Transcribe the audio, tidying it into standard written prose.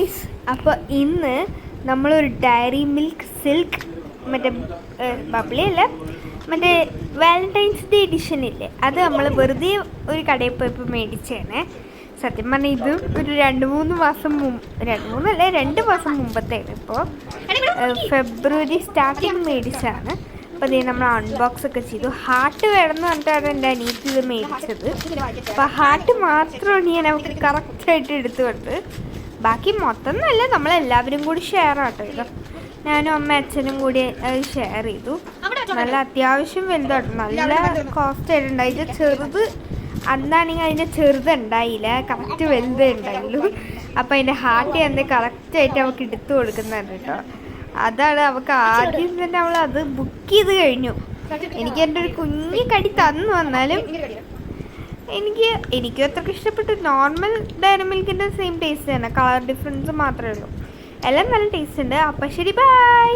Guys, അപ്പോൾ ഇന്ന് നമ്മളൊരു ഡയറി മിൽക്ക് സിൽക്ക് മറ്റേ ബബ്ലി അല്ല, മറ്റേ വാലന്റൈൻസ് ഡേ എഡിഷൻ ഇല്ലേ, അത് നമ്മൾ വെറുതെ ഒരു കടയിൽ പോയപ്പോൾ മേടിച്ചേനെ. സത്യം പറഞ്ഞാൽ ഇത് ഒരു 2 മാസം മുമ്പത്തേന്. ഇപ്പോൾ ഫെബ്രുവരി സ്റ്റാർട്ടിങ് മേടിച്ചാണ്. അപ്പോൾ അതേ നമ്മൾ അൺബോക്സ് ഒക്കെ ചെയ്തു. ഹാർട്ട് വേണമെന്ന് പറഞ്ഞിട്ടാണ് എൻ്റെ അനിയത്തി ഇത് മേടിച്ചത്. അപ്പോൾ ഹാർട്ട് മാത്രമാണ് ഞാൻ നമുക്ക് കറക്റ്റായിട്ട് എടുത്തു കൊടുത്തത്. ബാക്കി മൊത്തം നല്ല നമ്മളെല്ലാവരും കൂടി ഷെയർ ആട്ടോ ഇത്. ഞാനും അമ്മ അച്ഛനും കൂടി ഷെയർ ചെയ്തു. നല്ല അത്യാവശ്യം വലുതാട്ടോ, നല്ല കോസ്റ്റ് ആയിട്ടുണ്ടായി. ഇത് ചെറുത് അന്നാണെങ്കിൽ അതിൻ്റെ ചെറുതുണ്ടായില്ല, കറക്റ്റ് വലുതേ ഉണ്ടായുള്ളൂ. അപ്പോൾ അതിൻ്റെ ഹാർട്ട് ഞാൻ കറക്റ്റായിട്ട് അവൾക്ക് എടുത്തു കൊടുക്കുന്നുണ്ട് കേട്ടോ. അതാണ് അവൾക്ക് ആദ്യം തന്നെ അവൾ അത് ബുക്ക് ചെയ്ത് കഴിഞ്ഞു. എനിക്ക് എൻ്റെ ഒരു കുഞ്ഞു കടി തന്നു വന്നാലും എനിക്കും അത്രയ്ക്ക് ഇഷ്ടപ്പെട്ടു. നോർമൽ ഡയറി മിൽക്കിൻ്റെ സെയിം ടേസ്റ്റ് തന്നെ, കളർ ഡിഫറൻസ് മാത്രമേ ഉള്ളൂ. എല്ലാം നല്ല ടേസ്റ്റ് ഉണ്ട്. അപ്പം ശരി, ബൈ.